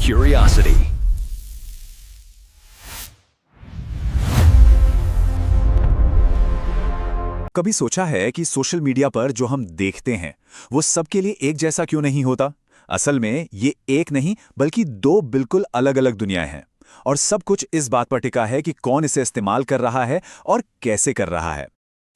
curiosity. कभी सोचा है कि सोशल मीडिया पर जो हम देखते हैं वो सबके लिए एक जैसा क्यों नहीं होता? असल में ये एक नहीं बल्कि दो बिल्कुल अलग-अलग दुनियाएं हैं और सब कुछ इस बात पर टिका है कि कौन इसे इस्तेमाल कर रहा है और कैसे कर रहा है।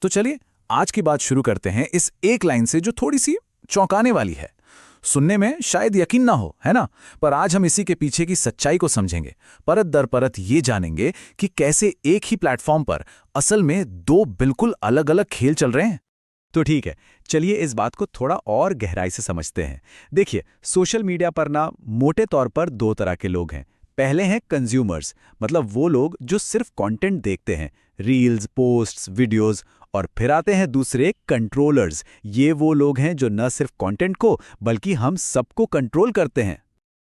तो चलिए आज की बात शुरू करते हैं इस एक लाइन से जो थोड़ी सी चौंकाने वाली है। सुनने में शायद यकीन ना हो, है ना? पर आज हम इसी के पीछे की सच्चाई को समझेंगे, परत दर परत ये जानेंगे कि कैसे एक ही प्लेटफॉर्म पर असल में दो बिल्कुल अलग-अलग खेल चल रहे हैं। तो ठीक है, चलिए इस बात को थोड़ा और गहराई से समझते हैं। देखिए, सोशल मीडिया पर ना मोटे तौर पर दो तरह के लोग हैं। पहले हैं कंज्यूमर्स, मतलब वो लोग जो सिर्फ कंटेंट देखते हैं, रील्स, पोस्ट्स, वीडियोस। और फिर आते हैं दूसरे कंट्रोलर्स। ये वो लोग हैं जो न सिर्फ कंटेंट को बल्कि हम सबको कंट्रोल करते हैं।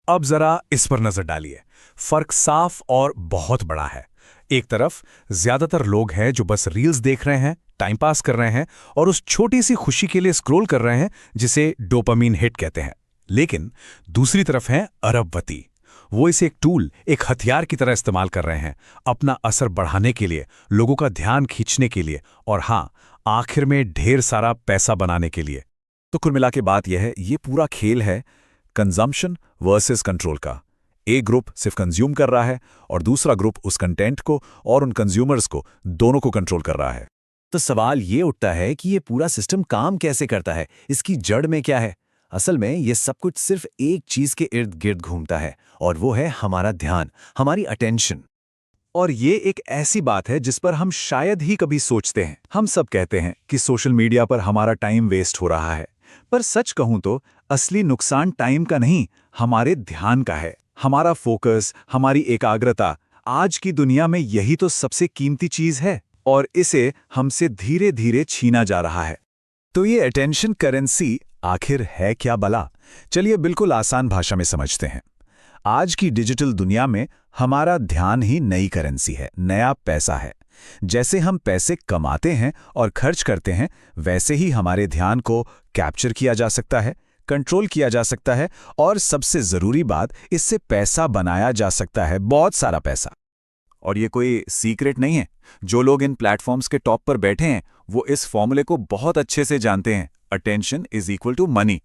अब जरा इस पर नजर डालिए, फर्क साफ और बहुत बड़ा है। एक तरफ ज्यादातर लोग हैं जो बस रील्स देख रहे हैं, टाइम पास कर रहे हैं और उस छोटी सी खुशी के लिए स्क्रॉल कर रहे हैं जिसे डोपामीन हिट कहते हैं। लेकिन दूसरी तरफ हैं अरबपति। वो इसे एक टूल, एक हथियार की तरह इस्तेमाल कर रहे हैं, अपना असर बढ़ाने के लिए, लोगों का ध्यान खींचने के लिए और हाँ, आखिर में ढेर सारा पैसा बनाने के लिए। तो कुल मिला के बात यह है, ये पूरा खेल है कंजम्पशन वर्सेस कंट्रोल का। एक ग्रुप सिर्फ कंज्यूम कर रहा है और दूसरा ग्रुप उस कंटेंट को और उन कंज्यूमर्स को दोनों को कंट्रोल कर रहा है। तो सवाल ये उठता है कि ये पूरा सिस्टम काम कैसे करता है, इसकी जड़ में क्या है? असल में ये सब कुछ सिर्फ एक चीज के इर्द गिर्द घूमता है और वो है हमारा ध्यान, हमारी अटेंशन। और ये एक ऐसी बात है जिस पर हम शायद ही कभी सोचते हैं। हम सब कहते हैं कि सोशल मीडिया पर हमारा टाइम वेस्ट हो रहा है, पर सच कहूं तो असली नुकसान टाइम का नहीं, हमारे ध्यान का है। हमारा फोकस, हमारी एकाग्रता, आज की दुनिया में यही तो सबसे कीमती चीज है और इसे हमसे धीरे धीरे छीना जा रहा है। तो ये अटेंशन करेंसी आखिर है क्या भला? चलिए बिल्कुल आसान भाषा में समझते हैं। आज की डिजिटल दुनिया में हमारा ध्यान ही नई करेंसी है, नया पैसा है। जैसे हम पैसे कमाते हैं और खर्च करते हैं, वैसे ही हमारे ध्यान को कैप्चर किया जा सकता है, कंट्रोल किया जा सकता है और सबसे जरूरी बात, इससे पैसा बनाया जा सकता है, बहुत सारा पैसा। और ये कोई सीक्रेट नहीं है। जो लोग इन प्लेटफॉर्म्स के टॉप पर बैठे हैं वो इस फॉर्मूले को बहुत अच्छे से जानते हैं। Attention is equal to money.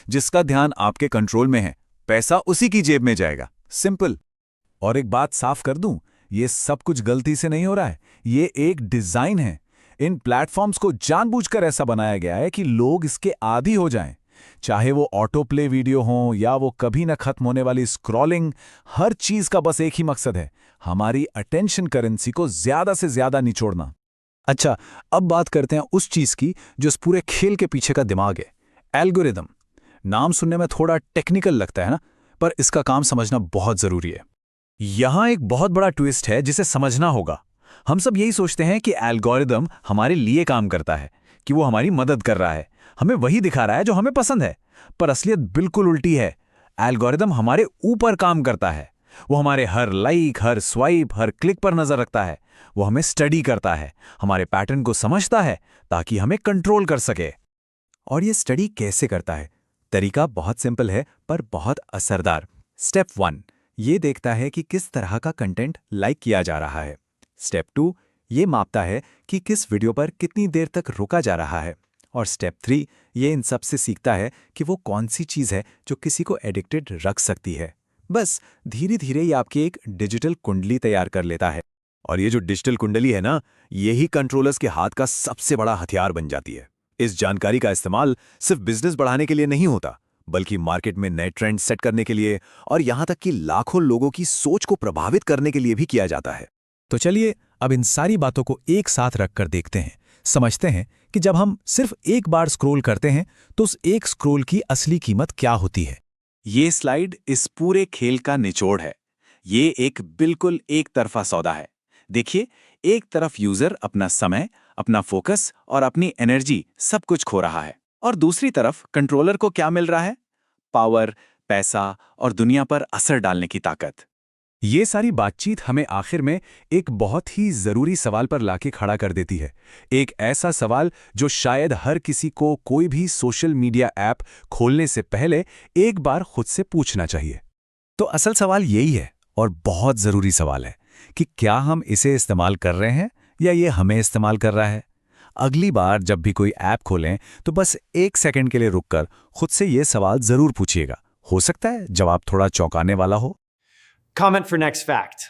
जिसका ध्यान आपके कंट्रोल में है, पैसा उसी की जेब में जाएगा। सिंपल। और एक बात साफ कर दूं, ये सब कुछ गलती से नहीं हो रहा है, ये एक डिजाइन है। इन प्लेटफॉर्म्स को जानबूझकर ऐसा बनाया गया है कि लोग इसके आदी हो जाएं। चाहे वो ऑटो प्ले वीडियो हो या वो कभी न खत्म होने वाली स्क्रॉलिंग, हर चीज का बस एक ही मकसद है, हमारी अटेंशन करेंसी को ज्यादा से ज्यादा निचोड़ना। अच्छा, अब बात करते हैं उस चीज की जो इस पूरे खेल के पीछे का दिमाग है, एल्गोरिदम। नाम सुनने में थोड़ा टेक्निकल लगता है ना, पर इसका काम समझना बहुत जरूरी है। यहां एक बहुत बड़ा ट्विस्ट है जिसे समझना होगा। हम सब यही सोचते हैं कि एल्गोरिदम हमारे लिए काम करता है, कि वो हमारी मदद कर रहा है, हमें वही दिखा रहा है जो हमें पसंद है। पर असलियत बिल्कुल उल्टी है। एल्गोरिदम हमारे ऊपर काम करता है। वो हमारे हर लाइक, हर स्वाइप, हर क्लिक पर नजर रखता है। वो हमें स्टडी करता है, हमारे पैटर्न को समझता है ताकि हमें कंट्रोल कर सके। और ये स्टडी कैसे करता है? तरीका बहुत सिंपल है पर बहुत असरदार। स्टेप 1, ये देखता है कि किस तरह का कंटेंट लाइक किया जा रहा है। स्टेप 2, ये मापता है कि किस वीडियो पर कितनी देर तक रुका जा रहा है। और स्टेप 3, ये इन सब से सीखता है कि वो कौन सी चीज़ है जो किसी को एडिक्टेड रख सकती है। बस धीरे धीरे ये आपकी एक डिजिटल कुंडली तैयार कर लेता है। और ये जो डिजिटल कुंडली है ना, यही कंट्रोलर्स के हाथ का सबसे बड़ा हथियार बन जाती है। इस जानकारी का इस्तेमाल सिर्फ बिजनेस बढ़ाने के लिए नहीं होता, बल्कि मार्केट में नए ट्रेंड सेट करने के लिए और यहां तक कि लाखों लोगों की सोच को प्रभावित करने के लिए भी किया जाता है। तो चलिए अब इन सारी बातों को एक साथ रखकर देखते हैं, समझते हैं कि जब हम सिर्फ एक बार स्क्रॉल करते हैं तो उस एक स्क्रॉल की असली कीमत क्या होती है। ये स्लाइड इस पूरे खेल का निचोड़ है। ये एक बिल्कुल एक तरफा सौदा है। देखिए, एक तरफ यूजर अपना समय, अपना फोकस और अपनी एनर्जी सब कुछ खो रहा है और दूसरी तरफ कंट्रोलर को क्या मिल रहा है? पावर, पैसा और दुनिया पर असर डालने की ताकत। ये सारी बातचीत हमें आखिर में एक बहुत ही जरूरी सवाल पर लाके खड़ा कर देती है। एक ऐसा सवाल जो शायद हर किसी को कोई भी सोशल मीडिया ऐप खोलने से पहले एक बार खुद से पूछना चाहिए। तो असल सवाल यही है, और बहुत ज़रूरी सवाल है, कि क्या हम इसे इस्तेमाल कर रहे हैं या ये हमें इस्तेमाल कर रहा है। अगली बार जब भी कोई ऐप खोलें तो बस 1 सेकंड के लिए रुककर खुद से ये सवाल ज़रूर पूछिएगा। हो सकता है जवाब थोड़ा चौंकाने वाला हो। Comment for next fact.